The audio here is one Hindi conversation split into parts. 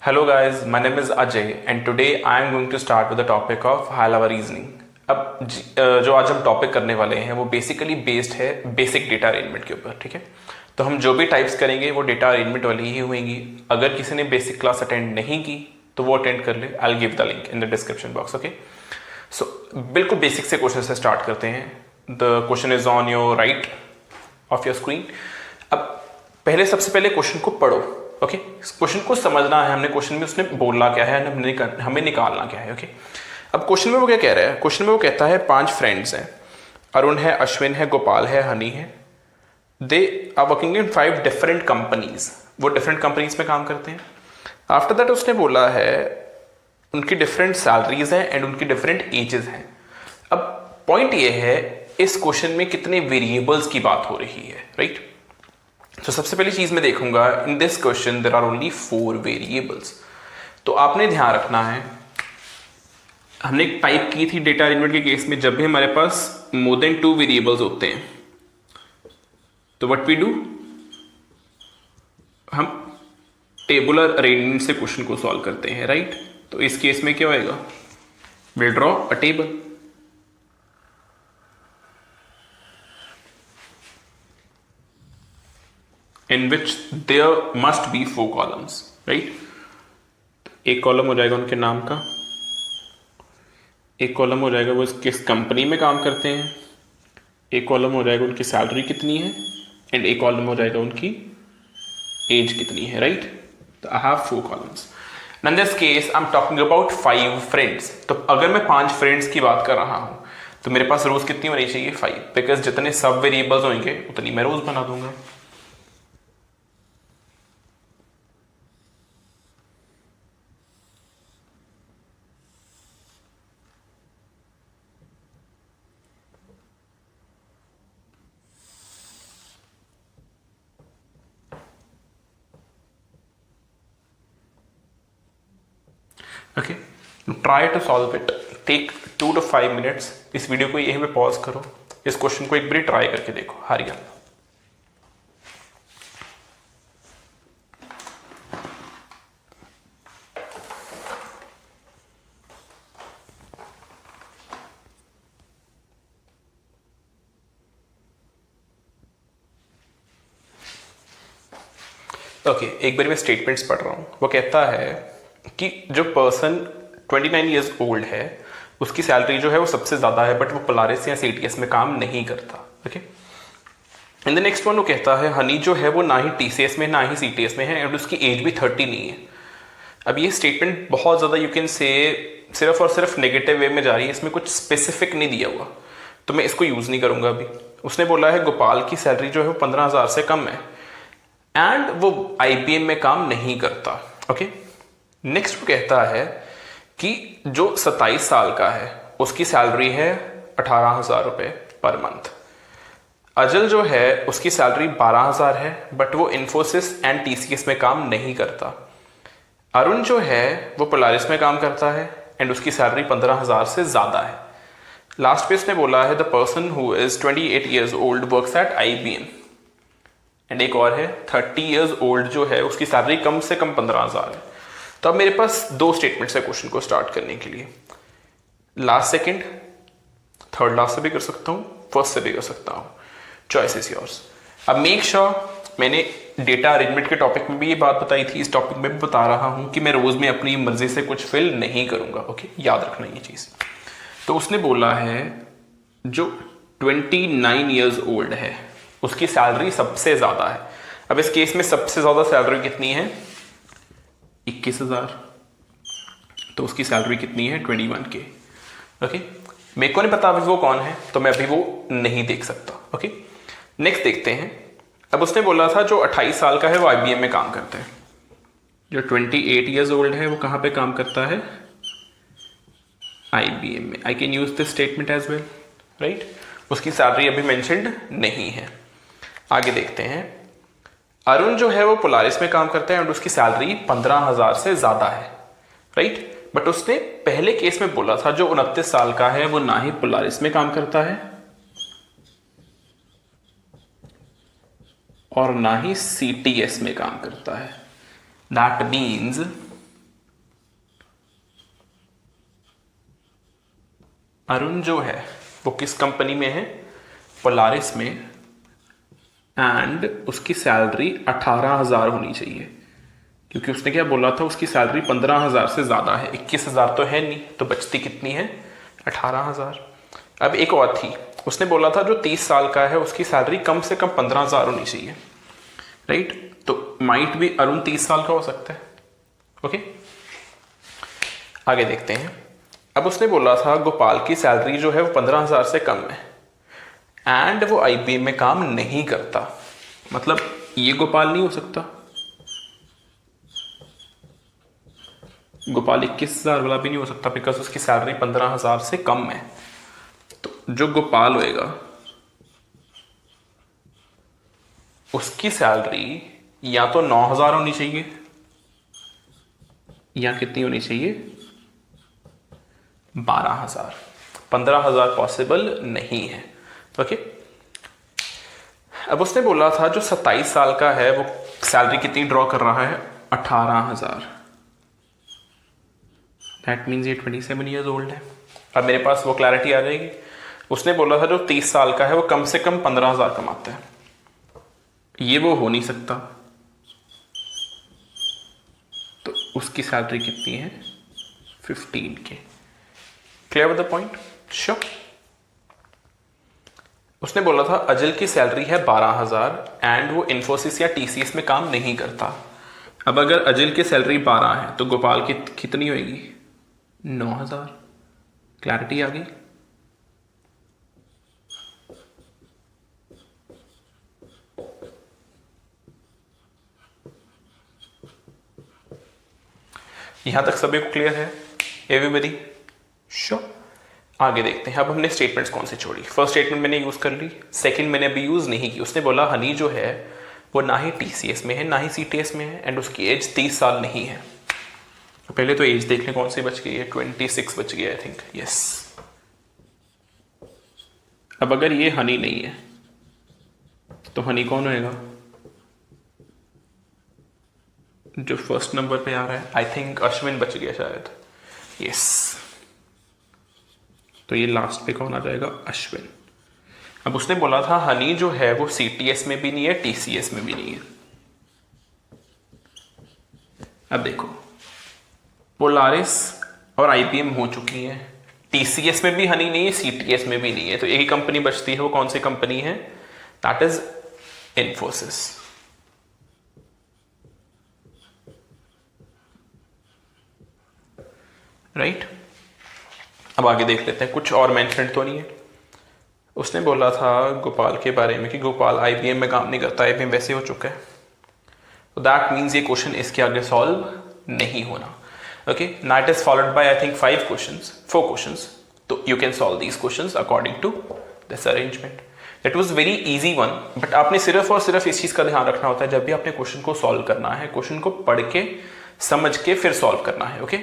Hello guys, my name is Ajay and today I am going to start with the topic of high level reasoning. अब जो आज हम टॉपिक करने वाले हैं वो बेसिकली बेस्ड है बेसिक डेटा अरेंजमेंट के ऊपर, ठीक है। तो हम जो भी टाइप्स करेंगे वो डेटा अरेंजमेंट वाली ही होंगी। अगर किसी ने बेसिक क्लास अटेंड नहीं की तो वो अटेंड कर ले, I will give the link in the description box, okay. So बिल्कुल बेसिक से क्वेश्चन से स्टार्ट करते हैं। The question is on your right of your screen. अब सबसे पहले क्वेश्चन को पढ़ो, ओके। क्वेश्चन को समझना है, हमने क्वेश्चन में उसने बोलना क्या है, हमें निकालना क्या है, ओके। अब क्वेश्चन में वो क्या कह रहा है? क्वेश्चन में वो कहता है 5 फ्रेंड्स हैं, अरुण है, अश्विन है, गोपाल है, हनी है। They are working in 5 different companies. वो डिफरेंट कंपनीज में काम करते हैं। आफ्टर दैट उसने बोला है उनकी डिफरेंट सैलरीज हैं एंड उनकी डिफरेंट एजेस हैं। अब पॉइंट ये है इस क्वेश्चन में कितने वेरिएबल्स की बात हो रही है, राइट। तो सबसे पहली चीज मैं देखूंगा in this question there are only 4 variables. तो आपने ध्यान रखना है, हमने एक टाइप की थी डेटा अरेंजमेंट के केस में, जब भी हमारे पास मोर देन 2 वेरिएबल्स होते हैं तो व्हाट वी डू, हम टेबुलर अरेंजमेंट से क्वेश्चन को सॉल्व करते हैं, राइट। तो इस केस में क्या होएगा, will draw a table in which there must be 4 columns, right? एक कॉलम हो जाएगा उनके नाम का, एक कॉलम हो जाएगा वो किस कंपनी में काम करते हैं, एक कॉलम हो जाएगा उनकी सैलरी कितनी है, एंड एक कॉलम हो जाएगा उनकी एज कितनी है, राइट। तो I have 4 columns. In this case I am talking about 5 friends. तो अगर मैं 5 फ्रेंड्स की बात कर रहा हूं तो मेरे पास रोज कितनी होनी चाहिए, 5, बिकॉज जितने सब वेरिएबल्स होंगे उतनी मैं रोज बना दूंगा। Okay, try to solve it, take 2 to 5 minutes. इस वीडियो को यहीं पे पॉज करो, इस क्वेश्चन को एक बार ट्राई करके देखो। हारिया ओके, एक बार मैं स्टेटमेंट्स पढ़ रहा हूं। वो कहता है कि जो पर्सन 29 ईयर्स ओल्ड है उसकी सैलरी जो है वो सबसे ज्यादा है, बट वो पोलारिस या सीटीएस में काम नहीं करता, okay. And the next one वो कहता है हनी जो है वो ना ही टीसीएस में ना ही सीटीएस में है एंड उसकी एज भी 30 नहीं है। अब ये स्टेटमेंट बहुत ज्यादा यू कैन से सिर्फ और सिर्फ नेगेटिव वे में जा रही है, इसमें कुछ स्पेसिफिक नहीं दिया हुआ, तो मैं इसको यूज नहीं करूंगा अभी। उसने बोला है गोपाल की सैलरी जो है वो 15,000 से कम है एंड वो आईबीएम में काम नहीं करता, ओके। नेक्स्ट वो कहता है कि जो 27 साल का है उसकी सैलरी है 18,000 रुपये पर मंथ। अजल जो है उसकी सैलरी 12,000 है बट वो इन्फोसिस एंड टीसीएस में काम नहीं करता। अरुण जो है वो पोलारिस में काम करता है एंड उसकी सैलरी 15,000 से ज्यादा है। लास्ट पे इसने बोला है the person who is 28 years old works at IBM. And एक और है 30 ईयर्स ओल्ड जो है उसकी सैलरी कम से कम 15,000 है। तो अब मेरे पास 2 स्टेटमेंट्स है क्वेश्चन को स्टार्ट करने के लिए। लास्ट सेकंड, थर्ड लास्ट से भी कर सकता हूं, फर्स्ट से भी कर सकता हूं, चॉइस इज योर्स। अब मेक श्योर मैंने डेटा अरेंजमेंट के टॉपिक में भी ये बात बताई थी, इस टॉपिक में भी बता रहा हूं कि मैं रोज में अपनी मर्जी से कुछ फिल नहीं करूंगा, ओके। याद रखना ये चीज। तो उसने बोला है जो 29 ईयर्स ओल्ड है उसकी सैलरी सबसे ज्यादा है। अब इस केस में सबसे ज्यादा सैलरी कितनी है, 21,000। तो उसकी सैलरी कितनी है, 21K, ओके। मेरे को नहीं पता अभी वो कौन है तो मैं अभी वो नहीं देख सकता, ओके। नेक्स्ट देखते हैं। अब उसने बोला था जो 28 साल का है वो आईबीएम में काम करता है। जो 28 ईयर्स ओल्ड है वो कहां पे काम करता है, आईबीएम में। I can use this statement as well, right. उसकी सैलरी अभी मेंशन्ड नहीं है। आगे देखते हैं। अरुण जो है वो पोलारिस में काम करता है और उसकी सैलरी 15,000 से ज्यादा है, राइट। बट उसने पहले केस में बोला था जो 29 साल का है वो ना ही पोलारिस में काम करता है और ना ही सीटीएस में काम करता है। दैट मीन्स अरुण जो है वो किस कंपनी में है? पोलारिस में, एंड उसकी सैलरी 18,000 होनी चाहिए, क्योंकि उसने क्या बोला था, उसकी सैलरी 15,000 से ज़्यादा है, 21,000 तो है नहीं, तो बचती कितनी है? 18,000। अब एक और थी, उसने बोला था जो 30 साल का है उसकी सैलरी कम से कम 15,000 होनी चाहिए, राइट? तो माइट भी अरुण 30 साल का हो सकता है। ओके, आगे देखते हैं। अब उसने बोला था गोपाल की सैलरी जो है वो 15,000 से कम है, एंड वो आईबीएम में काम नहीं करता, मतलब ये गोपाल नहीं हो सकता। गोपाल 21,000 वाला भी नहीं हो सकता, बिकॉज उसकी सैलरी 15,000 से कम है। तो जो गोपाल होएगा उसकी सैलरी या तो 9,000 होनी चाहिए, या कितनी होनी चाहिए? 12,000। 15,000 पॉसिबल नहीं है। ओके, अब उसने बोला था जो 27 साल का है वो सैलरी कितनी ड्रॉ कर रहा है? 18,000। दैट मीन्स ये 27 ईयर्स ओल्ड है। अब मेरे पास वो क्लैरिटी आ जाएगी। उसने बोला था जो 30 साल का है वो कम से कम 15,000 कमाता है, ये वो हो नहीं सकता, तो उसकी सैलरी कितनी है? 15K। Clear with the point? Sure. उसने बोला था अजल की सैलरी है 12,000 एंड वो इन्फोसिस या टीसीएस में काम नहीं करता। अब अगर अजल की सैलरी 12 है तो गोपाल की कितनी होगी? 9,000। क्लैरिटी आ गई? यहां तक सभी को क्लियर है? Everybody sure? आगे देखते हैं। अब हमने स्टेटमेंट्स कौन सी छोड़ी? फर्स्ट स्टेटमेंट मैंने यूज कर ली, सेकंड मैंने अभी यूज नहीं की। उसने बोला हनी जो है वो ना ही टीसीएस में है ना ही सीटीएस में है, एंड उसकी एज 30 साल नहीं है। तो पहले तो एज देख लें कौन सी बच गई है। 26 बच गई आई थिंक, यस। अब अगर ये हनी नहीं है तो हनी कौन होएगा? जो फर्स्ट नंबर पे आ रहा है, आई थिंक अश्विन बच गया शायद, यस। तो ये लास्ट पे कौन आ जाएगा? अश्विन। अब उसने बोला था हनी जो है वो सीटीएस में भी नहीं है, टीसीएस में भी नहीं है। अब देखो, पोलारिस और आईबीएम हो चुकी है, टीसीएस में भी हनी नहीं है, सीटीएस में भी नहीं है, तो एक ही कंपनी बचती है। वो कौन सी कंपनी है? That is Infosys. राइट? अब आगे देख लेते हैं, कुछ और मेंशन तो नहीं है। उसने बोला था गोपाल के बारे में कि गोपाल आईबीएम में काम नहीं करता, आईबीएम वैसे हो चुका है, तो दैट मीन्स ये क्वेश्चन इसके आगे सॉल्व नहीं होना। Okay, now it is followed by I think 4 questions, तो you can solve these questions according to this arrangement. That was very easy one, but आपने सिर्फ और सिर्फ इस चीज का ध्यान रखना होता है जब भी आपने क्वेश्चन को सॉल्व करना है, क्वेश्चन को पढ़ के समझ के फिर सॉल्व करना है। Okay,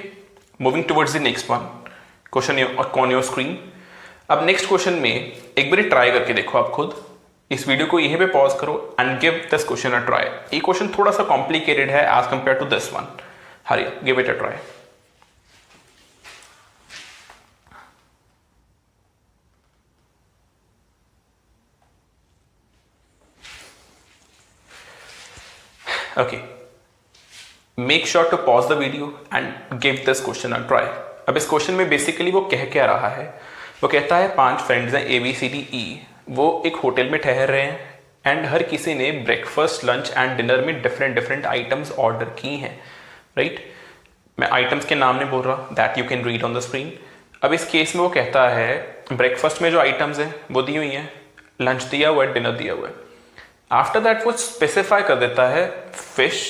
moving towards the next one, question on your screen. अब नेक्स्ट क्वेश्चन में एक बार ट्राई करके देखो आप खुद, इस वीडियो को यहीं पे पॉज करो and give this question a try. ये क्वेश्चन थोड़ा सा कॉम्प्लिकेटेड है as compare to this one. Hurry up, give it a try. Okay, make sure to pause the video and give this question a try. अब इस क्वेश्चन में बेसिकली वो कह क्या रहा है? वो कहता है 5 फ्रेंड्स हैं ABCDE, वो एक होटल में ठहर रहे हैं एंड हर किसी ने ब्रेकफास्ट, लंच एंड डिनर में डिफरेंट आइटम्स ऑर्डर की हैं। राइट? मैं आइटम्स के नाम नहीं बोल रहा, that you can read on the screen. अब इस केस में वो कहता है ब्रेकफास्ट में जो आइटम्स हैं वो दी हुई हैं, लंच दिया हुआ है, डिनर दिया हुआ है। आफ्टर दैट वो स्पेसिफाई कर देता है fish,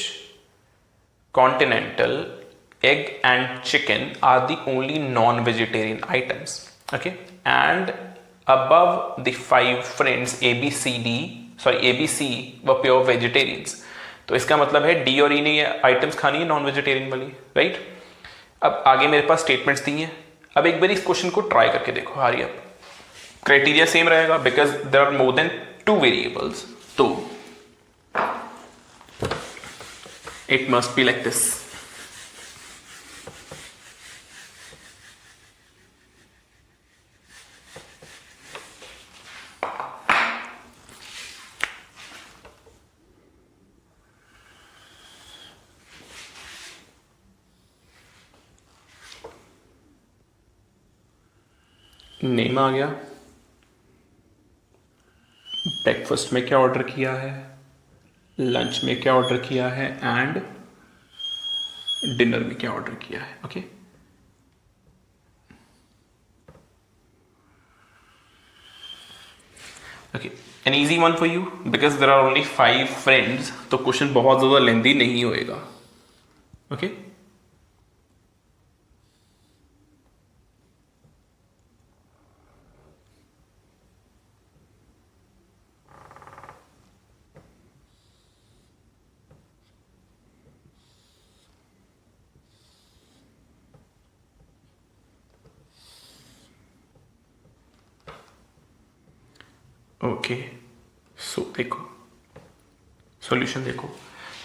continental, egg and chicken are the only non-vegetarian items. Okay, and above the 5 friends ABC were pure vegetarians. तो इसका मतलब है डी और ई ने ये आइटम्स खानी है नॉन वेजिटेरियन वाली, राइट? अब आगे मेरे पास स्टेटमेंट्स दी हैं। अब एक बार इस क्वेश्चन को ट्राई करके देखो। हरी अप, क्राइटेरिया सेम रहेगा because there are more than 2 variables, तो it must be like this. Name आ गया, ब्रेकफास्ट में क्या ऑर्डर किया है, लंच में क्या ऑर्डर किया है एंड डिनर में क्या ऑर्डर किया है. Okay okay an easy one for you because there are only 5 friends, तो क्वेश्चन बहुत ज़्यादा लेंदी नहीं होएगा. ओके ओके सो देखो सॉल्यूशन देखो.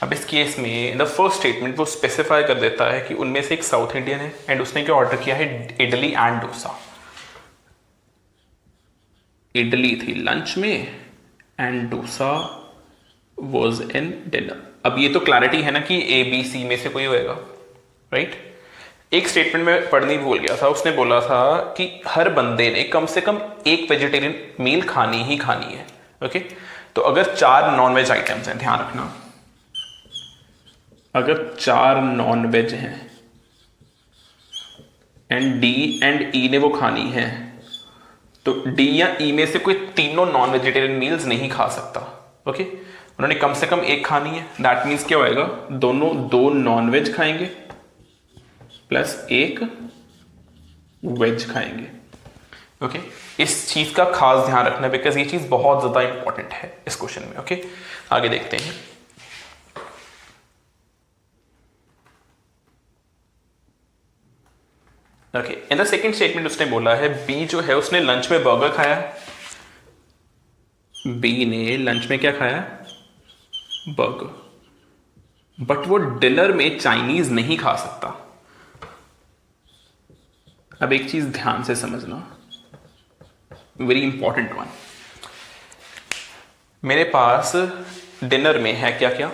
अब इस केस में इन द फर्स्ट स्टेटमेंट वो स्पेसिफाई कर देता है कि उनमें से एक साउथ इंडियन है एंड उसने क्या ऑर्डर किया है, इडली एंड डोसा. इडली थी लंच में and dosa was in dinner. अब ये तो क्लैरिटी है ना कि ए बी सी में से कोई होएगा, राइट. एक स्टेटमेंट में पढ़नी भूल गया था, उसने बोला था कि हर बंदे ने कम से कम एक वेजिटेरियन मील खानी ही खानी है. ओके तो अगर 4 नॉनवेज आइटम्स हैं, ध्यान रखना, अगर 4 नॉनवेज हैं एंड डी एंड ई ने वो खानी है, तो डी या ई में से कोई तीनों नॉन वेजिटेरियन मील्स नहीं खा सकता. ओके उन्होंने कम से कम एक खानी है. दैट मीन्स क्या होएगा, दोनों 2 नॉन वेज खाएंगे प्लस 1 वेज खाएंगे. ओके इस चीज का खास ध्यान रखना बिकॉज ये चीज बहुत ज्यादा इंपॉर्टेंट है इस क्वेश्चन में. ओके आगे देखते हैं. Okay in the second statement उसने बोला है बी जो है उसने लंच में बर्गर खाया. बी ने लंच में क्या खाया, बर्गर, बट वो डिनर में चाइनीज नहीं खा सकता. अब एक चीज ध्यान से समझना, वेरी इंपॉर्टेंट वन. मेरे पास डिनर में है क्या क्या,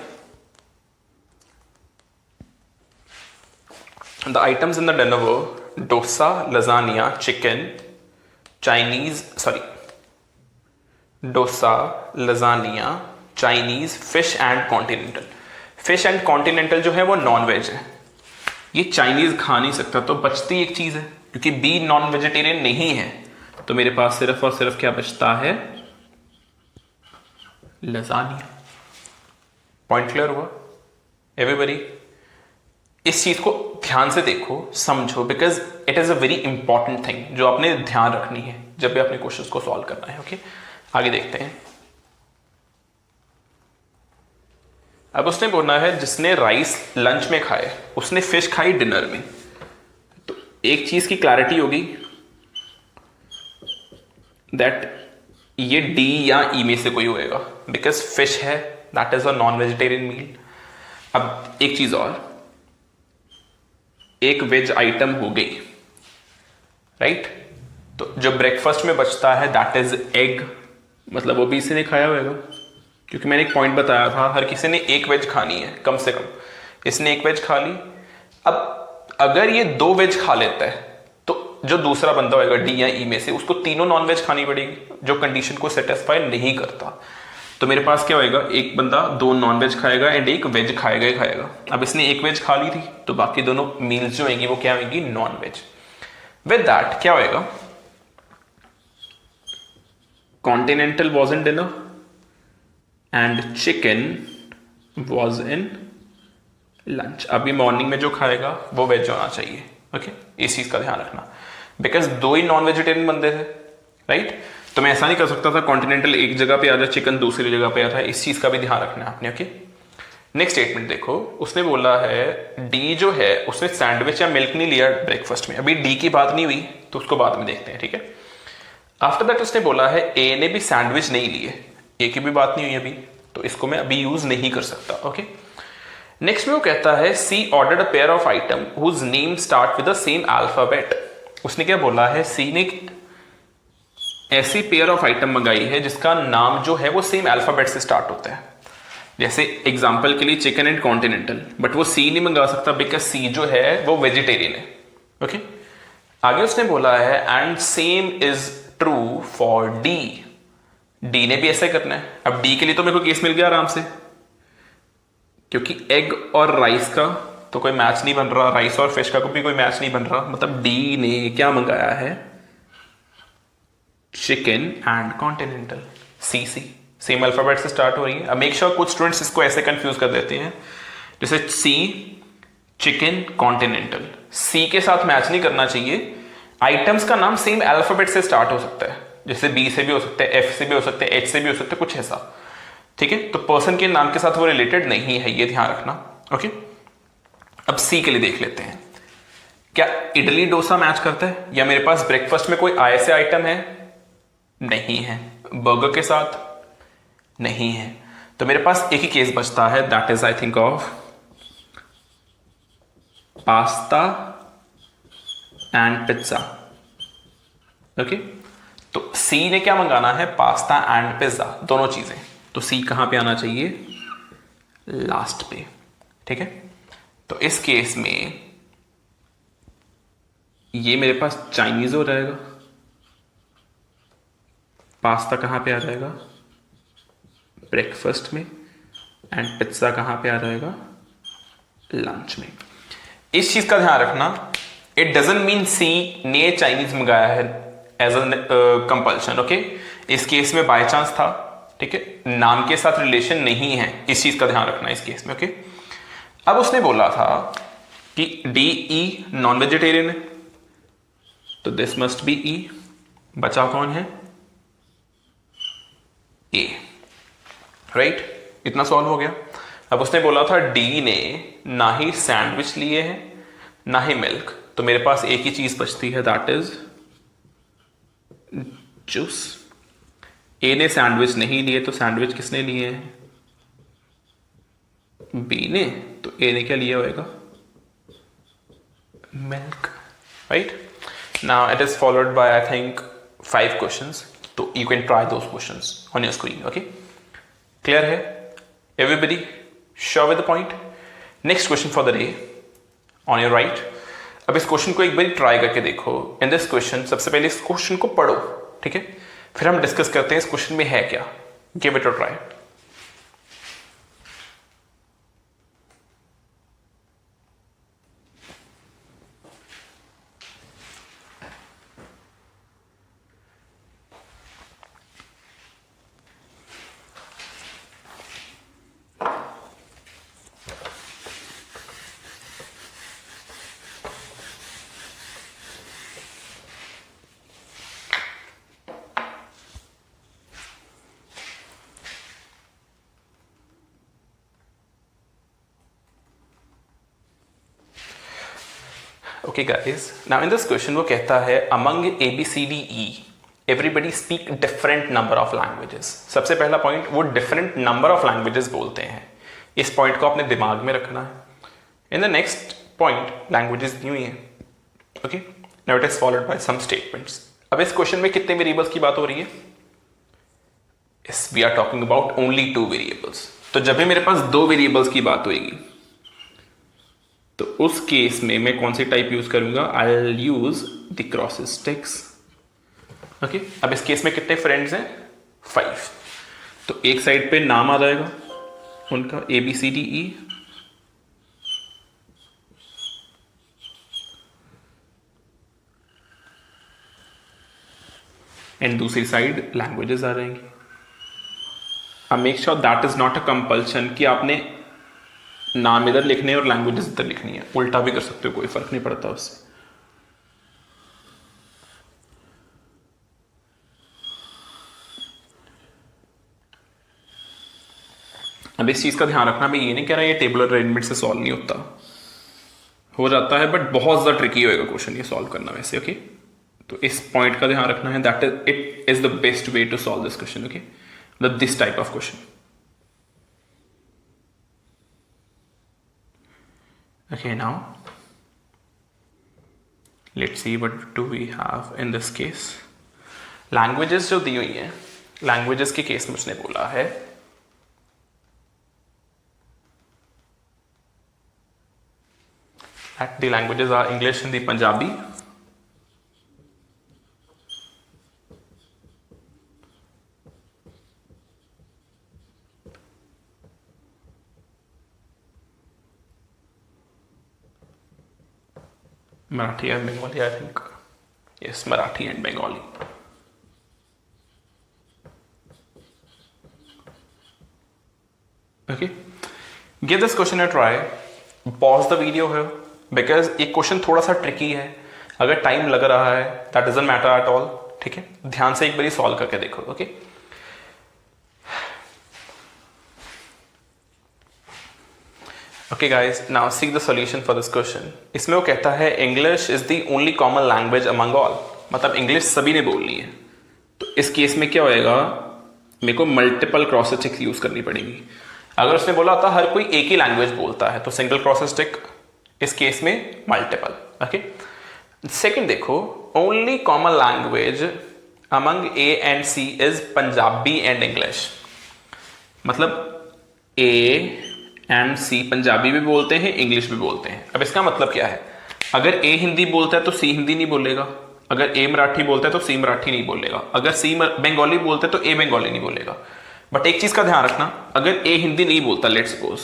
the items in the dinner were dosa, lasagne, chicken, Chinese, sorry, dosa, lasagne, Chinese, fish and continental. Fish and continental जो है वो नॉन वेज है, ये चाइनीज खा नहीं सकता. तो बचती एक चीज है, क्योंकि बी नॉन वेजिटेरियन नहीं है, तो मेरे पास सिर्फ और सिर्फ क्या बचता है, लजानिया. पॉइंट क्लियर हुआ एवरीबॉडी. इस चीज को ध्यान से देखो, समझो, because it is a very important thing जो आपने ध्यान रखनी है जब भी अपने क्वेश्चंस को सॉल्व करना है. ओके आगे देखते हैं. अब उसने बोलना है जिसने राइस लंच में खाए उसने फिश खाई डिनर में. तो एक चीज की क्लैरिटी होगी दैट ये डी या ई में से कोई होएगा बिकॉज फिश है, that is a non vegetarian meal. अब एक चीज और, एक वेज आइटम हो गई, राइट. तो जो ब्रेकफास्ट में बचता है दैट इज एग, मतलब वो भी इसी ने खाया होगा, क्योंकि मैंने एक पॉइंट बताया था हर किसी ने एक वेज खानी है कम से कम. इसने एक वेज खा ली. अब अगर ये 2 वेज खा लेता है तो जो दूसरा बंदा होगा डी या ई में से, उसको तीनों नॉन वेज खानी पड़ेगी, जो कंडीशन को सेटिस्फाई नहीं करता. तो मेरे पास क्या होएगा, एक बंदा 2 नॉन वेज खाएगा एंड एक वेज खाएगा ही खाएगा. अब इसने एक वेज खा ली थी तो बाकी दोनों मील्स जो होंगी वो क्या होंगी, नॉन वेज. विद दैट क्या होएगा, continental was in dinner and chicken was in lunch. अभी मॉर्निंग में जो खाएगा वो वेज होना चाहिए. ओके इस चीज का ध्यान रखना बिकॉज 2 ही नॉन वेजिटेरियन बंदे थे, राइट. तो मैं ऐसा नहीं कर सकता था कॉन्टिनेंटल एक जगह पे आ जाए, चिकन दूसरी जगह पे आता है. इस चीज का भी ध्यान रखना है आपने. ओके नेक्स्ट स्टेटमेंट देखो, उसने बोला है डी जो है उसने सैंडविच या मिल्क नहीं लिया ब्रेकफास्ट में. अभी डी की बात नहीं हुई तो उसको बाद में देखते हैं, ठीक है. आफ्टर दैट उसने बोला है ए ने भी सैंडविच नहीं लिए, ए की भी बात नहीं हुई अभी, तो इसको मैं अभी यूज नहीं कर सकता. ओके नेक्स्ट में वो कहता है C ordered a pair of item whose name start with the same alphabet. उसने क्या बोला है, सी ने ऐसी पेयर ऑफ आइटम मंगाई है जिसका नाम जो है वो सेम अल्फाबेट से स्टार्ट होता है. जैसे एग्जांपल के लिए चिकन एंड कॉन्टिनेंटल, बट वो सी नहीं मंगा सकता बिकॉज सी जो है वो वेजिटेरियन है. ओके आगे उसने बोला है and same is true for D. D ने भी ऐसा ही करना है। अब डी के लिए तो मेरे को केस मिल गया आराम से, क्योंकि एग और राइस का तो कोई मैच नहीं बन रहा, राइस और फिश का भी कोई मैच नहीं बन रहा, मतलब डी ने क्या मंगाया है, chicken and continental. C C same alphabet से स्टार्ट हो रही है। अब मेक श्योर कुछ स्टूडेंट्स इसको ऐसे कंफ्यूज कर देते हैं, जैसे सी चिकन कॉन्टिनेंटल, सी के साथ मैच नहीं करना चाहिए। आइटम्स का नाम सेम अल्फाबेट से स्टार्ट हो सकता है, जैसे बी से भी हो सकता है, एफ से भी हो सकता है, एच से भी हो सकता है, कुछ ऐसा, ठीक है। तो पर्सन के नाम के साथ वो रिलेटेड नहीं है, ये ध्यान रखना, ओके। अब सी के लिए देख लेते हैं, क्या इडली डोसा मैच करता है, या मेरे पास ब्रेकफास्ट में कोई ऐसे आइटम है, नहीं है। बर्गर के साथ नहीं है, तो मेरे पास एक ही केस बचता है, that is I think of pasta and pizza, okay. तो सी ने क्या मंगाना है, पास्ता एंड पिज्जा, दोनों चीजें। तो सी कहां पे आना चाहिए, लास्ट पे, ठीक है। तो इस केस में ये मेरे पास चाइनीज हो जाएगा, पास्ता कहां पे आ जाएगा, ब्रेकफास्ट में, एंड पिज्जा कहां पे आ जाएगा, लंच में। इस चीज का ध्यान रखना, इट डजंट मीन सी ने चाइनीज मंगाया है एज अ कंपल्शन, ओके। इस केस में बाय चांस था, ठीक है, नाम के साथ रिलेशन नहीं है, इस चीज का ध्यान रखना इस केस में, ओके। अब उसने बोला था कि डी ई नॉन वेजिटेरियन है, तो दिस मस्ट बी ई। बचा कौन है, ए, राइट। इतना सॉल्व हो गया। अब उसने बोला था डी ने ना ही सैंडविच लिए हैं ना ही मिल्क, तो मेरे पास एक ही चीज बचती है, दैट इज जूस। ए ने सैंडविच नहीं लिए, तो सैंडविच किसने लिए हैं, बी ने, तो ए ने क्या लिया होगा, milk, right. Now it is followed by I think 5 questions, तो you can try those questions on your screen, okay. Clear है everybody, sure with the point. Next question for the day on your right. अब इस क्वेश्चन को एक बार ट्राई करके देखो। इन दिस क्वेश्चन सबसे पहले इस क्वेश्चन को पढ़ो, ठीक है, फिर हम डिस्कस करते हैं इस क्वेश्चन में है क्या। Give it a try. Okay guys, now in this question वो कहता है among A B C D E everybody speak different number of languages. सबसे पहला पॉइंट, वो डिफरेंट नंबर ऑफ लैंग्वेजेस बोलते हैं, इस पॉइंट को अपने दिमाग में रखना है। In the next point languages दी हुई हैं, okay. Now it is followed by some statements. अब इस क्वेश्चन में कितने वेरिएबल्स की बात हो रही है, yes we are talking about only 2 variables. तो जब भी मेरे पास 2 वेरिएबल्स की बात होगी, तो उस केस में मैं कौन सी टाइप यूज करूंगा, I will use the cross ticks, okay. अब इस केस में कितने फ्रेंड्स हैं, 5। तो एक साइड पे नाम आ जाएगा उनका A B C D E, and दूसरी साइड लैंग्वेजेस आ जाएंगी। अब make sure that is not a compulsion कि आपने नाम इधर लिखने और लैंग्वेजेस इधर लिखनी है, उल्टा भी कर सकते हो, कोई फर्क नहीं पड़ता उससे। अब इस चीज का ध्यान रखना, मैं ये नहीं कह रहा ये टेबुलर अरेंजमेंट से सॉल्व नहीं होता, हो जाता है बट बहुत ज्यादा ट्रिकी होएगा क्वेश्चन ये सॉल्व करना वैसे, ओके। तो इस पॉइंट का ध्यान रखना है, that is it is the best way to solve this question, okay, मतलब this type of question. Okay, now let's see what do we have in this case. Languages जो दी हुई हैं, languages के केस में उसने बोला है that the languages are English, Hindi, Punjabi Marathi and Bengali, I think yes, Marathi and Bengali. Okay, give this question a try, pause the video है बिकॉज ये क्वेश्चन थोड़ा सा ट्रिकी है। अगर टाइम लग रहा है that doesn't matter at all, ठीक है, ध्यान से एक बार सॉल्व करके देखो। Okay, okay guys, now see the solution for this question. इसमें वो कहता है English is the only common language among all, मतलब इंग्लिश सभी ने बोलनी है। तो इस केस में क्या होएगा, मेरे को मल्टीपल क्रॉस टिक यूज करनी पड़ेगी। अगर उसने बोला था हर कोई एक ही लैंग्वेज बोलता है तो सिंगल क्रॉस टिक, इस केस में मल्टीपल। ओके, सेकंड देखो, only common language among A and C is Punjabi and English, मतलब ए एंड सी पंजाबी भी बोलते हैं, इंग्लिश भी बोलते हैं। अब इसका मतलब क्या है, अगर ए हिंदी बोलता है तो सी हिंदी नहीं बोलेगा, अगर ए मराठी बोलता है तो सी मराठी नहीं बोलेगा, अगर सी बंगाली बोलता है तो ए बंगाली नहीं बोलेगा। बट एक चीज का ध्यान रखना, अगर ए हिंदी नहीं बोलता लेट्स सपोज,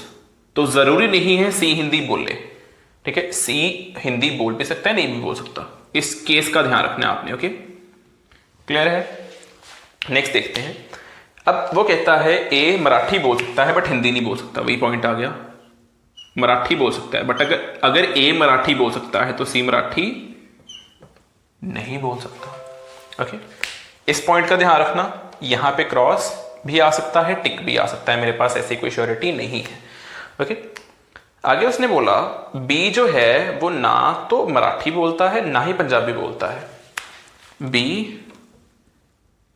तो जरूरी नहीं है सी हिंदी बोले, ठीक है, सी हिंदी बोल भी सकता है, नहीं भी बोल सकता। इस केस का ध्यान रखना आपने। ओके, क्लियर है? नेक्स्ट देखते हैं। अब वो कहता है ए मराठी बोल सकता है बट हिंदी नहीं बोल सकता, वही पॉइंट आ गया। मराठी बोल सकता है बट अगर ए मराठी बोल सकता है तो सी मराठी नहीं बोल सकता। ओके, इस पॉइंट का ध्यान रखना। यहां पे क्रॉस भी आ सकता है, टिक भी आ सकता है, मेरे पास ऐसी कोई श्योरिटी नहीं है। ओके, आगे उसने बोला बी जो है वो ना तो मराठी बोलता है ना ही पंजाबी बोलता है। बी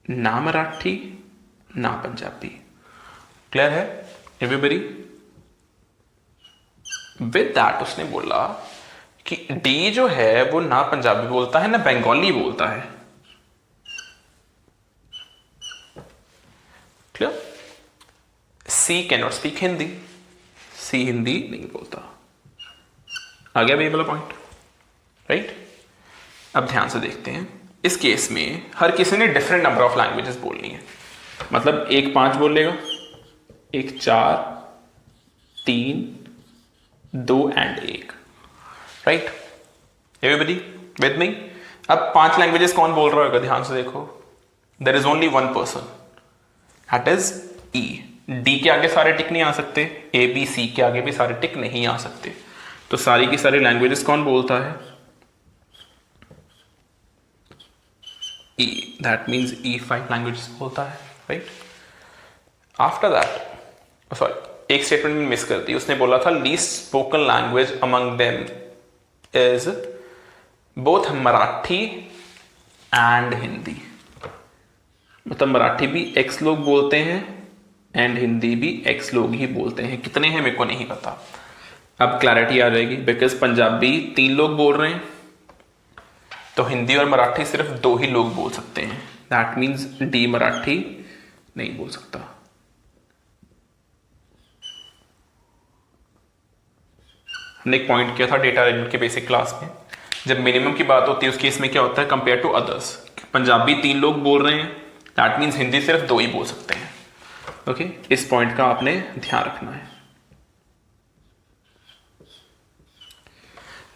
ना मराठी ना पंजाबी। क्लियर है एवरीबॉडी? विद दैट उसने बोला कि डी जो है वो ना पंजाबी बोलता है ना बंगाली बोलता है। Clear? C can not speak Hindi, C Hindi नहीं बोलता। आ गया ये वाला पॉइंट, राइट? अब ध्यान से देखते हैं। इस केस में हर किसी ने डिफरेंट नंबर ऑफ लैंग्वेजेस बोलनी है, मतलब एक 5 बोल लेगा, एक 4, 3, 2 and 1, right? Everybody with me? अब 5 लैंग्वेजेस कौन बोल रहा होगा, ध्यान से देखो। There is only one person, that is E. D के आगे सारे टिक नहीं आ सकते, ए बी सी के आगे भी सारे टिक नहीं आ सकते, तो सारी की सारी लैंग्वेजेस कौन बोलता है? ई। दैट मीन्स ई 5 लैंग्वेजेस बोलता है, राइट? आफ्टर दैट, सॉरी एक स्टेटमेंट में मिस कर दी, उसने बोला था least spoken language among them is both Marathi and Hindi, मतलब मराठी भी एक्स लोग बोलते हैं एंड हिंदी भी एक्स लोग ही बोलते हैं। कितने हैं मेरे को नहीं पता, अब क्लैरिटी आ जाएगी। बिकॉज पंजाबी 3 लोग बोल रहे हैं तो हिंदी और मराठी सिर्फ 2 ही लोग बोल सकते हैं, दैट मीन्स डी मराठी नहीं बोल सकता। हमने एक पॉइंट किया था डेटा अरेंजमेंट के बेसिक क्लास में, जब मिनिमम की बात होती है उस केस में क्या होता है कंपेयर टू अदर्स। पंजाबी 3 लोग बोल रहे हैं, दैट मीन्स हिंदी सिर्फ 2 ही बोल सकते हैं। ओके, इस पॉइंट का आपने ध्यान रखना है।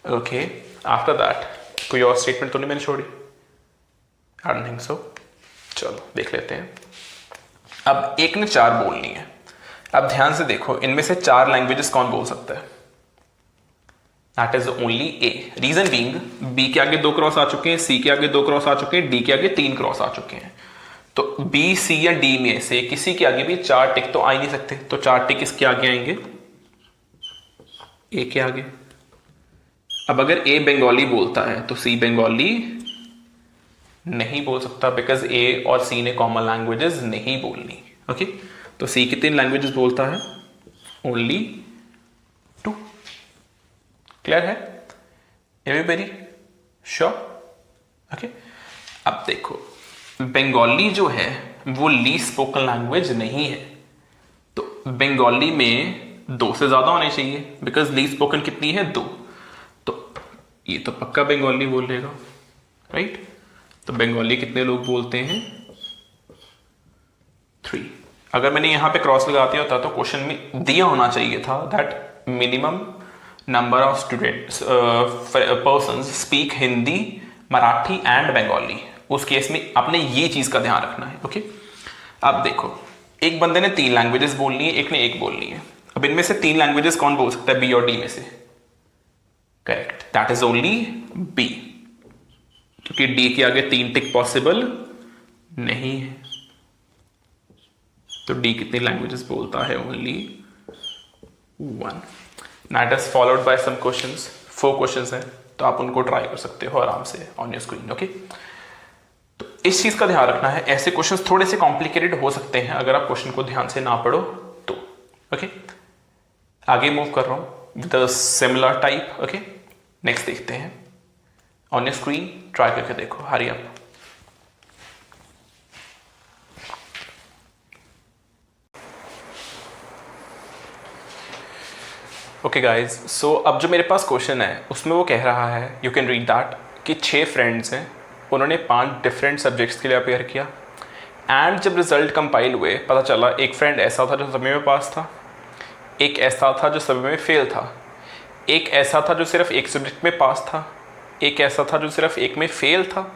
ओके, आफ्टर दैट कोई और स्टेटमेंट तो नहीं मैंने छोड़ी? I don't think so. चलो देख लेते हैं। अब एक ने 4 बोलनी है। अब ध्यान से देखो, इनमें से 4 लैंग्वेजेस कौन बोल सकता है? That is only A. Reason being, B के आगे 2 क्रॉस आ चुके हैं, सी के आगे 2 क्रॉस आ चुके हैं, डी के आगे 3 क्रॉस आ चुके हैं। तो बी सी या डी में से किसी के आगे भी 4 टिक तो आ ही नहीं सकते, तो 4 टिक किसके आगे आएंगे? ए के आगे। अब अगर ए बंगाली बोलता है तो सी बंगाली नहीं बोल सकता, बिकॉज ए और सी ने कॉमन लैंग्वेजेस नहीं बोलनी। ओके, तो सी कितनी लैंग्वेजेस बोलता है? ओनली 2। क्लियर है एवरीबॉडी? श्योर? ओके, अब देखो बंगाली जो है वो लीस्ट स्पोकन लैंग्वेज नहीं है, तो बंगाली में 2 से ज्यादा होने चाहिए, बिकॉज लीस्ट स्पोकन कितनी है? 2। तो ये तो पक्का बंगाली बोलेगा, राइट? तो बंगाली कितने लोग बोलते हैं? 3। अगर मैंने यहां पे क्रॉस लगा दिया होता तो क्वेश्चन में दिया होना चाहिए था that minimum number of students persons speak Hindi, Marathi and Bengali, उस केस में आपने ये चीज का ध्यान रखना है। ओके, अब देखो, एक बंदे ने 3 लैंग्वेजेस बोलनी है, एक ने 1 बोलनी है। अब इनमें से 3 लैंग्वेजेस कौन बोल सकता है, बी और डी में से? Correct, that is only B, क्योंकि डी के आगे 3 टिक पॉसिबल नहीं है। तो डी कितनी लैंग्वेजेस बोलता है? Only 1। That is followed by some questions, 4 questions हैं, तो आप उनको ट्राई कर सकते हो आराम से ऑन योर स्क्रीन। ओके, तो इस चीज का ध्यान रखना है, ऐसे क्वेश्चंस थोड़े से कॉम्प्लिकेटेड हो सकते हैं अगर आप क्वेश्चन को ध्यान से ना पढ़ो तो। ओके, आगे मूव कर रहा हूं with a similar type. Okay, next देखते हैं ऑन योर स्क्रीन, ट्राई करके देखो, हरी अप। ओके गाइज, सो अब जो मेरे पास क्वेश्चन है उसमें वो कह रहा है, यू कैन रीड दैट, कि 6 फ्रेंड्स हैं, उन्होंने 5 डिफरेंट सब्जेक्ट्स के लिए अपेयर किया, एंड जब रिजल्ट कंपाइल हुए पता चला एक फ्रेंड ऐसा था जो सभी में पास था, एक ऐसा था जो सभी में फेल था, एक ऐसा था जो सिर्फ एक सब्जेक्ट में पास था, एक ऐसा था जो सिर्फ एक में फेल था,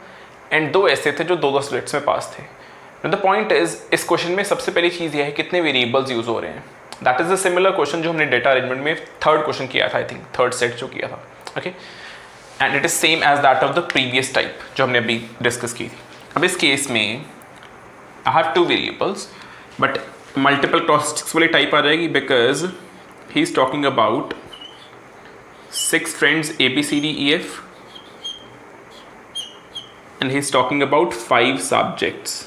एंड 2 ऐसे थे जो 2 सब्जेक्ट्स में पास थे। द पॉइंट इज, इस क्वेश्चन में सबसे पहली चीज़ यह है कितने वेरिएबल्स यूज हो रहे हैं। That is a similar question जो हमने डेटा अरेंजमेंट में 3rd क्वेश्चन किया था, आई थिंक 3rd सेट जो किया था। Okay, and it is same as that of the previous type जो हमने अभी डिस्कस की थी। अब इस केस में I have 2 variables, but multiple cross वाली टाइप आ जाएगी, because he is talking about 6 friends ABCDEF, and he's talking about 5 subjects.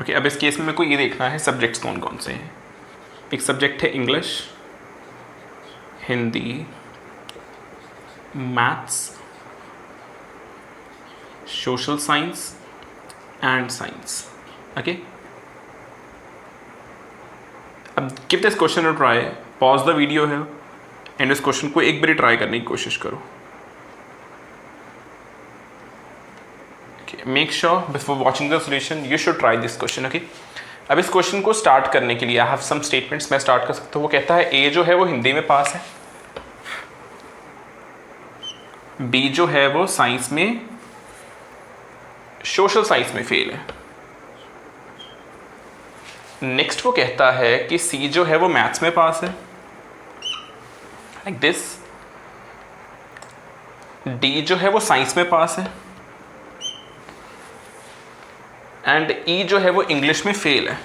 Okay, अब इस केस में मेरे को ये देखना है सब्जेक्ट्स कौन कौन से हैं। एक सब्जेक्ट है English, Hindi, maths, social science and science. Okay, अब give this question a try, pause the video है एंड इस क्वेश्चन को एक बार ट्राई करने की कोशिश करो। Make sure before watching the solution you should try this question. Okay, अब इस क्वेश्चन को स्टार्ट करने के लिए आई हैव सम स्टेटमेंट्स, मैं स्टार्ट कर सकता हूँ। वो कहता है ए जो है वो हिंदी में पास है, बी जो है वो साइंस में, सोशल साइंस में फेल है। नेक्स्ट वो कहता है कि सी जो है वो मैथ्स में पास है, लाइक दिस। डी जो है वो साइंस में पास है, एंड ई जो है वो इंग्लिश में फेल है।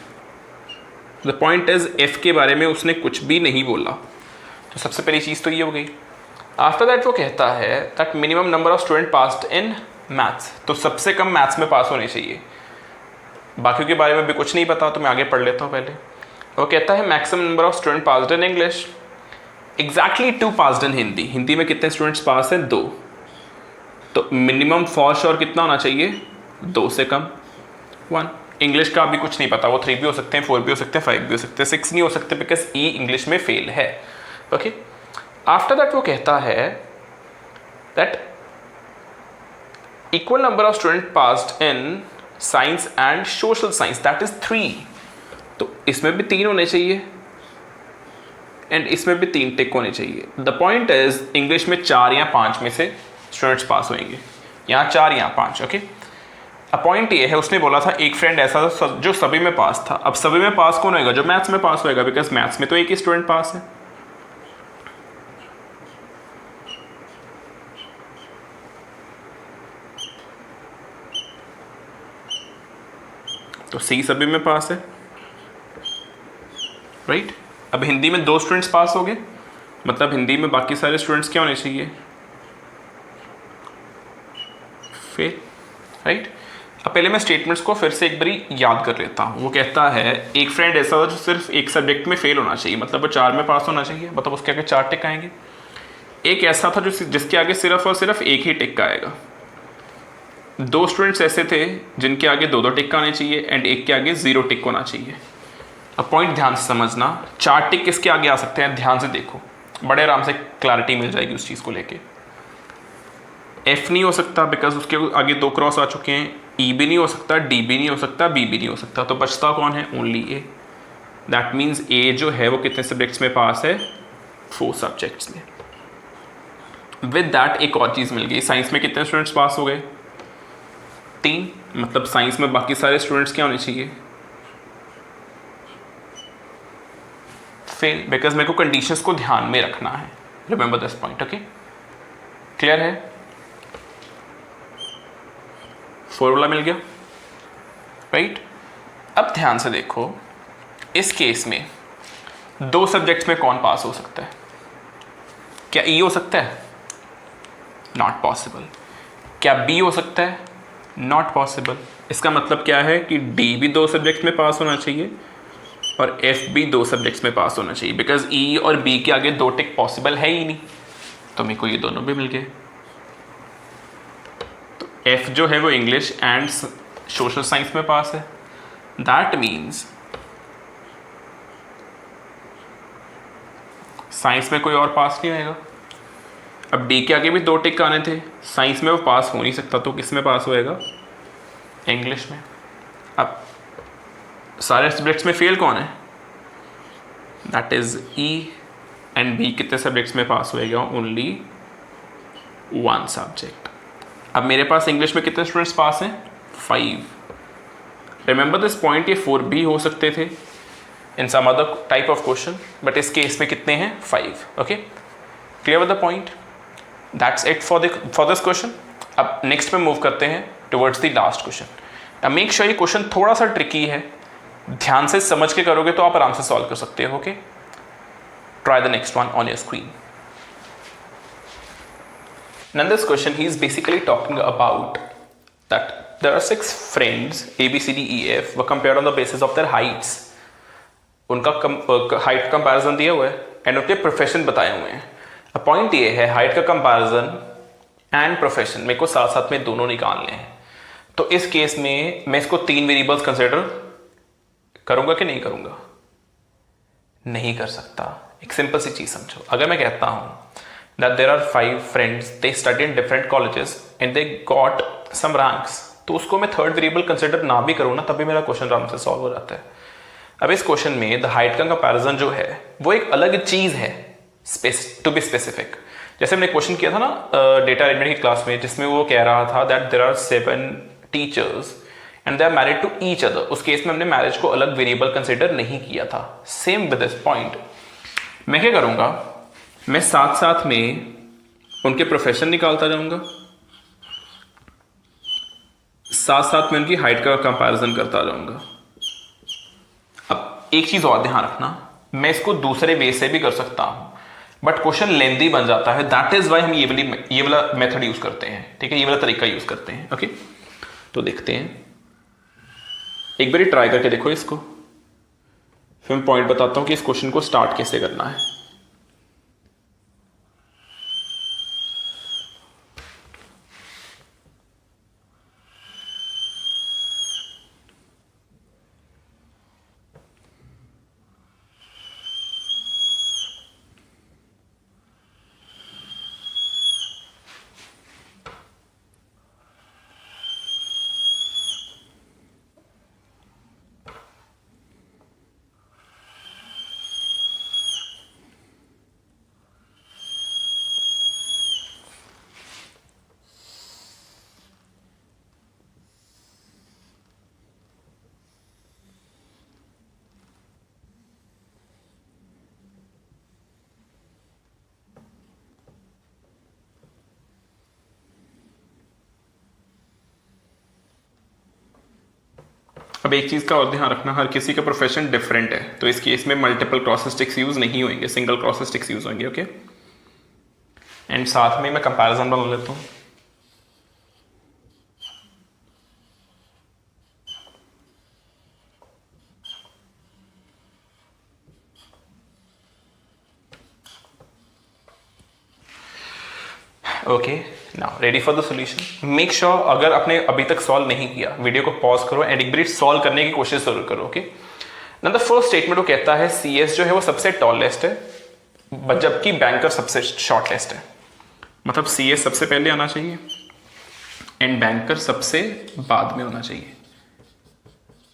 द पॉइंट इज, एफ के बारे में उसने कुछ भी नहीं बोला, तो सबसे पहली चीज़ तो ये हो गई। आफ्टर दैट वो कहता है that minimum number of student passed in maths, तो सबसे कम मैथ्स में पास होने चाहिए। बाकियों के बारे में भी कुछ नहीं पता, तो मैं आगे पढ़ लेता हूँ पहले। वो कहता है maximum number of student passed in English, exactly 2 passed in Hindi. Hindi में कितने स्टूडेंट्स पास हैं? 2। तो मिनिमम फॉर श्योर कितना होना चाहिए? 2 से कम 1। इंग्लिश का अभी कुछ नहीं पता, वो 3 भी हो सकते हैं, 4 भी हो सकते हैं, 5 भी हो सकते हैं, 6 नहीं हो सकते बिकॉज ई इंग्लिश में फेल है। ओके, आफ्टर दैट वो कहता है that equal number of student passed in science and social science, that is 3। तो इसमें भी 3 होने चाहिए एंड इसमें भी 3 टिक होने चाहिए। द पॉइंट इज, इंग्लिश में 4 या 5 में से स्टूडेंट्स पास होंगे, यहाँ 4 यहाँ 5। ओके, पॉइंट ये है, उसने बोला था एक फ्रेंड ऐसा था जो सभी में पास था। अब सभी में पास कौन होएगा? जो मैथ्स में पास होएगा, बिकॉज मैथ्स में तो एक ही स्टूडेंट पास है। तो सी सभी में पास है, राइट। अब हिंदी में 2 स्टूडेंट्स पास हो गए, मतलब हिंदी में बाकी सारे स्टूडेंट्स क्या होने चाहिए? Fail, right. अब पहले मैं स्टेटमेंट्स को फिर से एक बारी याद कर लेता हूँ। वो कहता है एक फ्रेंड ऐसा था जो सिर्फ एक सब्जेक्ट में फेल होना चाहिए, मतलब वो 4 में पास होना चाहिए, मतलब उसके आगे 4 टिक आएंगे। एक ऐसा था जो जिसके आगे सिर्फ और सिर्फ एक ही टिक आएगा। 2 स्टूडेंट्स ऐसे थे जिनके आगे 2 टिक आने चाहिए एंड एक के आगे 0 टिक होना चाहिए। अब पॉइंट ध्यान से समझना, 4 टिक किसके आगे आ सकते हैं, ध्यान से देखो, बड़े आराम से क्लैरिटी मिल जाएगी उस चीज़ को लेके। F नहीं हो सकता बिकॉज उसके आगे 2 क्रॉस आ चुके हैं, E भी नहीं हो सकता, D भी नहीं हो सकता, B भी नहीं हो सकता, तो बचता कौन है, only A। That means A जो है वो कितने सब्जेक्ट्स में पास है, 4 सब्जेक्ट्स में। विद दैट एक और चीज़ मिल गई, साइंस में कितने स्टूडेंट्स पास हो गए, 3, मतलब साइंस में बाकी सारे स्टूडेंट्स क्या होने चाहिए, फेल, बिकॉज मेरे को कंडीशंस को ध्यान में रखना है। Remember this point, okay, clear है, फॉर्मूला मिल गया, राइट। अब ध्यान से देखो, इस केस में 2 सब्जेक्ट्स में कौन पास हो सकता है, क्या E हो सकता है, नॉट पॉसिबल। क्या B हो सकता है, नॉट पॉसिबल। इसका मतलब क्या है कि D भी 2 सब्जेक्ट्स में पास होना चाहिए और F भी 2 सब्जेक्ट्स में पास होना चाहिए, बिकॉज E और B के आगे 2 टिक पॉसिबल है ही नहीं, तो मेरे को ये दोनों भी मिल गए। तो F जो है वो इंग्लिश एंड सोशल साइंस में पास है, दैट मीन्स साइंस में कोई और पास नहीं आएगा। अब D के आगे भी 2 टिक आने थे, साइंस में वो पास हो नहीं सकता, तो किस में पास होएगा, इंग्लिश में। अब सारे सब्जेक्ट्स में फेल कौन है, that is E and B कितने सब्जेक्ट्स में पास होएगा, ओनली 1 सब्जेक्ट। अब मेरे पास इंग्लिश में कितने स्टूडेंट्स पास हैं, 5। रिमेंबर दिस पॉइंट, ये 4 भी हो सकते थे in some other type of question, but इस केस में कितने हैं, 5। Okay, clear with the point, that's it for this question. अब नेक्स्ट में मूव करते हैं टुवर्ड्स द लास्ट क्वेश्चन। अब मेक श्योर ये क्वेश्चन थोड़ा सा ट्रिकी है, ध्यान से समझ के करोगे तो आप आराम से सॉल्व कर सकते हो। Okay, try the next one on your screen. Now in this question he is basically talking about that there are 6 friends A, B, C, D, E, F were compared on the basis of their heights. उनका हाइट कंपैरिजन दिया हुआ है एंड उनके प्रोफेशन बताए हुए हैं। अब पॉइंट ये है, हाइट का कंपैरिजन एंड प्रोफेशन मेरे को साथ साथ में दोनों निकालने हैं। तो इस केस में मैं इसको 3 वेरिएबल्स कंसिडर करूंगा कि नहीं करूंगा, नहीं कर सकता। एक सिंपल सी चीज समझो, अगर मैं कहता हूं that there are 5 friends, they study in different colleges and they got some ranks, तो उसको मैं 3rd वेरिएबल कंसिडर ना भी करूँ ना, तभी मेरा क्वेश्चन आराम से सॉल्व हो जाता है। अब इस क्वेश्चन में द हाइट का कंपैरिजन जो है वो एक अलग चीज है, टू बी स्पेसिफिक। जैसे हमने क्वेश्चन किया था ना डेटा अरेंजमेंट की क्लास में, जिसमें वो कह रहा था that there are 7 teachers and they are married to each other. उस केस में हमने मैरिज को अलग वेरिएबल कंसिडर नहीं किया था। सेम विद दिस पॉइंट, मैं क्या करूंगा, मैं साथ साथ में उनके प्रोफेशन निकालता जाऊंगा, साथ साथ में उनकी हाइट का कंपैरिजन करता जाऊंगा। अब एक चीज और ध्यान रखना, मैं इसको दूसरे वे से भी कर सकता हूं, बट क्वेश्चन लेंथी बन जाता है, दैट इज वाई हम ये वाला मेथड यूज करते हैं। ठीक है, ये वाला तरीका यूज करते हैं। ओके, तो देखते हैं, एक बार ट्राई करके देखो इसको, फिर मैं पॉइंट बताता हूं कि इस क्वेश्चन को स्टार्ट कैसे करना है। अब एक चीज का और ध्यान रखना, हर किसी का प्रोफेशन डिफरेंट है, तो इस केस में मल्टीपल क्रॉसस्टिक्स यूज नहीं होंगे, सिंगल क्रॉसस्टिक्स यूज होंगे। ओके, एंड साथ में मैं कंपैरिजन बना लेता हूं। Okay, now ready for the solution. Make sure अगर आपने अभी तक सॉल्व नहीं किया वीडियो को पॉज करो एंड एक बार सॉल्व करने की कोशिश जरूर करो। Okay, now the first statement वो कहता है CS जो है वो सबसे टॉलेस्ट है जबकि बैंकर सबसे शॉर्टेस्ट है। मतलब CS सबसे पहले आना चाहिए एंड बैंकर सबसे बाद में होना चाहिए।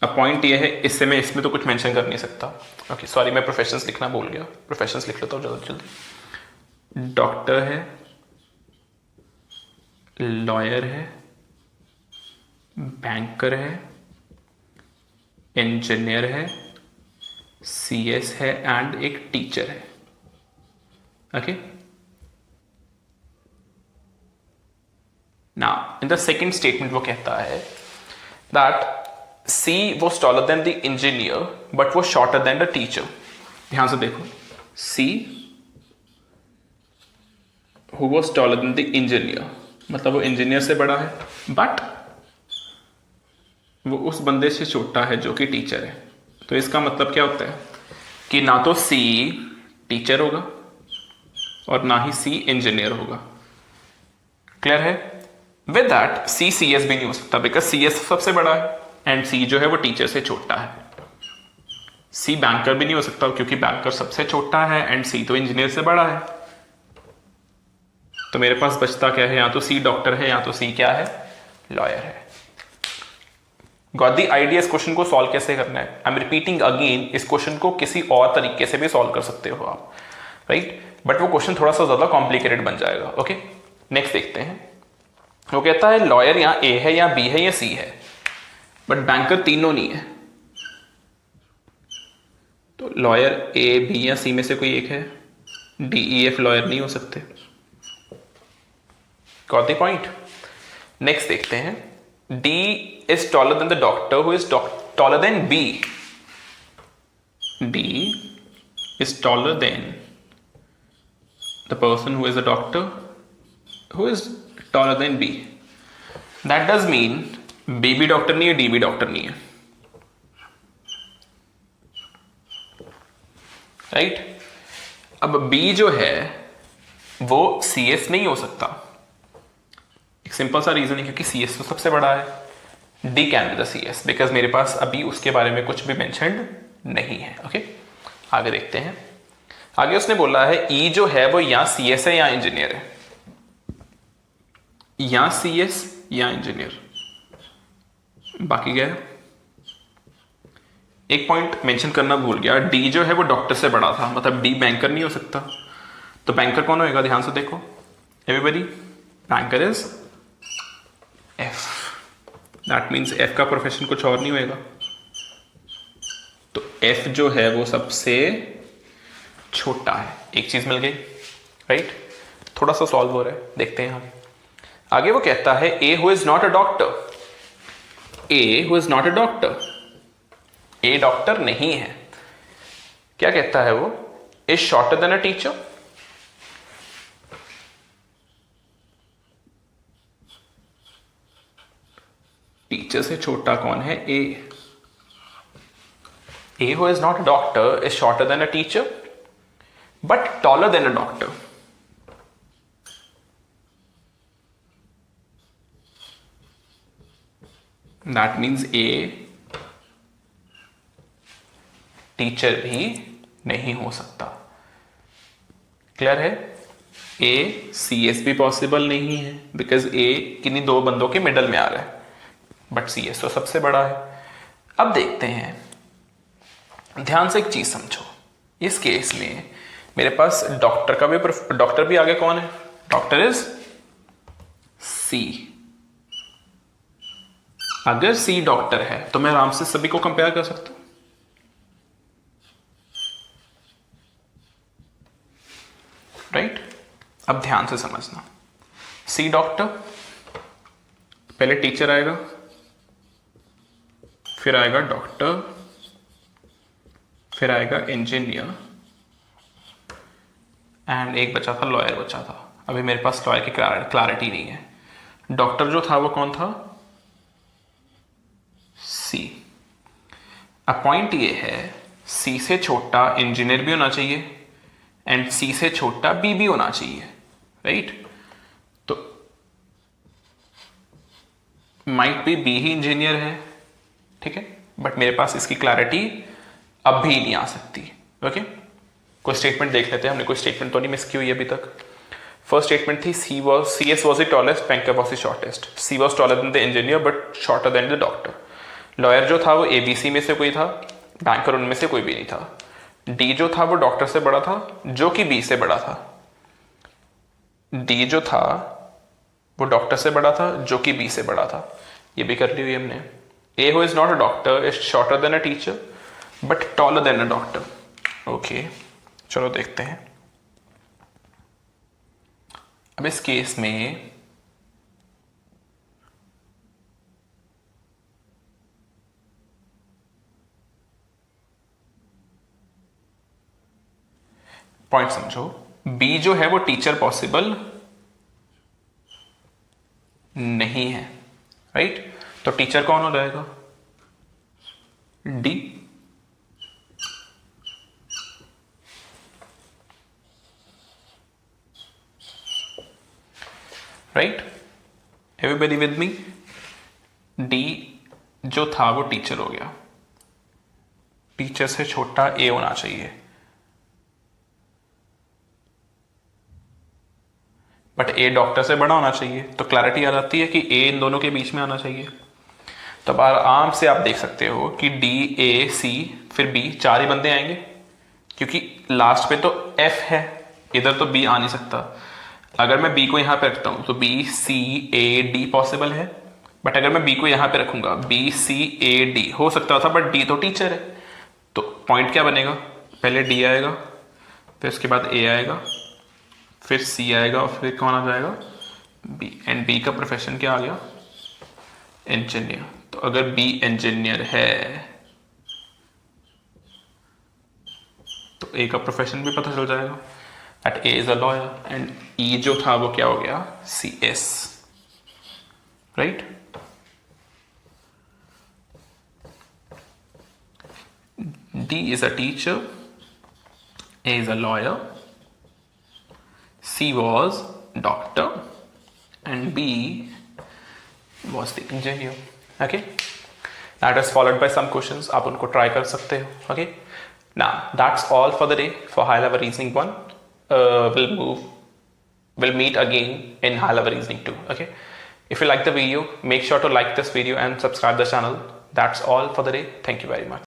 अब पॉइंट ये है, इससे मैं इसमें तो कुछ मेंशन कर नहीं सकता। ओके सॉरी, मैं प्रोफेशंस लिखना भूल गया, प्रोफेशंस लिख लेता हूँ जल्दी जल्दी। डॉक्टर है, लॉयर है, बैंकर है, इंजीनियर है, CS है एंड एक टीचर है। Okay, now in the second statement वो कहता है that C was taller than the engineer but was shorter than the teacher। ध्यान से देखो, C who was taller than the engineer मतलब वो इंजीनियर से बड़ा है बट वो उस बंदे से छोटा है जो कि टीचर है। तो इसका मतलब क्या होता है कि ना तो C टीचर होगा और ना ही C इंजीनियर होगा। क्लियर है? विद दैट C CS भी नहीं हो सकता बिकॉज CS सबसे बड़ा है एंड C जो है वो टीचर से छोटा है। C बैंकर भी नहीं हो सकता क्योंकि बैंकर सबसे छोटा है एंड C तो इंजीनियर से बड़ा है। तो मेरे पास बचता क्या है, या तो C डॉक्टर है या तो C क्या है, लॉयर है। Got the idea? इस क्वेश्चन को सॉल्व कैसे करना है? आई एम रिपीटिंग अगेन, इस क्वेश्चन को किसी और तरीके से भी सॉल्व कर सकते हो आप, राइट? बट वो क्वेश्चन थोड़ा सा ज्यादा कॉम्प्लिकेटेड बन जाएगा। ओके, नेक्स्ट देखते हैं। वो कहता है लॉयर या A है या B है या C है बट बैंकर तीनों नहीं है। तो लॉयर A, B या C में से कोई एक है। D, E, F लॉयर नहीं हो सकते। Got the point? नेक्स्ट देखते हैं। D is taller than the doctor who is taller than B। D is taller than the person who is a doctor who is taller than B। That does mean B भी डॉक्टर नहीं है, D भी डॉक्टर नहीं है, राइट? अब B जो है वो CS नहीं हो सकता। एक सिंपल सा रीजन है क्योंकि CS तो सबसे बड़ा है। D can be the CS because मेरे पास अभी उसके बारे में कुछ भी मेंशन्ड नहीं है। ओके, आगे देखते हैं। आगे उसने बोला है E जो है वो या CS है या इंजीनियर है, या CS या इंजीनियर। बाकी क्या है? एक पॉइंट मेंशन करना भूल गया, D जो है वो डॉक्टर से बड़ा था, मतलब D बैंकर नहीं हो सकता। तो बैंकर कौन होएगा? ध्यान से देखो everybody, banker is F। That means F का प्रोफेशन कुछ और नहीं होएगा। तो F जो है वो सबसे छोटा है। एक चीज मिल गई, राइट? थोड़ा सा सॉल्व हो रहा है, देखते हैं हम आगे। वो कहता है A who is not a doctor, A who is not a doctor, A doctor नहीं है। क्या कहता है वो? is shorter than a teacher। Teacher से छोटा कौन है? A। A who is not a doctor is shorter than a teacher but taller than a doctor। That means A teacher भी नहीं हो सकता। क्लियर है? A CS भी पॉसिबल नहीं है बिकॉज A किन्हीं दो बंदों के मिडल में आ रहा है बट CS तो सबसे बड़ा है। अब देखते हैं, ध्यान से एक चीज समझो। इस केस में मेरे पास डॉक्टर भी आगे कौन है? Doctor is C। अगर C डॉक्टर है तो मैं आराम से सभी को कंपेयर कर सकता हूं, राइट? अब ध्यान से समझना, C डॉक्टर, पहले टीचर आएगा, फिर आएगा डॉक्टर, फिर आएगा इंजीनियर एंड एक बचा था लॉयर बचा था। अभी मेरे पास लॉयर की क्लैरिटी नहीं है। डॉक्टर जो था वो कौन था? C। अब पॉइंट ये है C से छोटा इंजीनियर भी होना चाहिए एंड C से छोटा B भी होना चाहिए, राइट? तो माइट बी बी ही इंजीनियर है, ठीक है, बट मेरे पास इसकी क्लैरिटी अब भी नहीं आ सकती। ओके, कोई स्टेटमेंट देख लेते हैं, हमने कोई स्टेटमेंट तो नहीं मिस की हुई अभी तक। फर्स्ट स्टेटमेंट थी C S was the tallest, banker was the shortest. C was taller than the engineer but shorter than the doctor. Lawyer जो था वो एबीसी में से कोई था, बैंकर उनमें से कोई भी नहीं था। डी जो था वो डॉक्टर से बड़ा था जो कि बी से बड़ा था। डी जो था वो डॉक्टर से बड़ा था जो कि बी से बड़ा था। ये भी कर ली हुई हमने। A who is not a doctor is shorter than a teacher but taller than a doctor. Okay, चलो देखते हैं। अब इस केस में पॉइंट समझो, बी जो है वो टीचर पॉसिबल नहीं है, राइट? तो टीचर कौन हो जाएगा? D. Right, everybody with me? D जो था वो टीचर हो गया, टीचर से छोटा ए होना चाहिए, बट ए डॉक्टर से बड़ा होना चाहिए। तो क्लैरिटी आ जाती है कि ए इन दोनों के बीच में आना चाहिए। तो अब आराम से आप देख सकते हो कि डी, ए, सी फिर बी, चार ही बंदे आएंगे, क्योंकि लास्ट पे तो एफ है, इधर तो बी आ नहीं सकता। अगर मैं बी को यहां पे रखता हूं तो बी, सी, ए, डी पॉसिबल है, बट अगर मैं बी को यहां पे रखूंगा बी, सी, ए, डी हो सकता था, बट डी तो टीचर है। तो पॉइंट क्या बनेगा? पहले डी आएगा, फिर उसके बाद ए आएगा, फिर सी आएगा और फिर कौन आ जाएगा? बी। एंड बी का प्रोफेशन क्या आ गया? इंजीनियर। तो अगर बी इंजीनियर है तो ए का प्रोफेशन भी पता चल जाएगा, at A is a lawyer. And E जो था वो क्या हो गया? C S, right? D is a teacher, A is a lawyer, C was doctor and B was the engineer. Okay, that is followed by some questions. आप उनको try कर सकते हो. Okay, now that's all for the day for high level reasoning 1. We'll meet again in high level reasoning 2. Okay, if you like the video, make sure to like this video and subscribe the channel. That's all for the day. Thank you very much.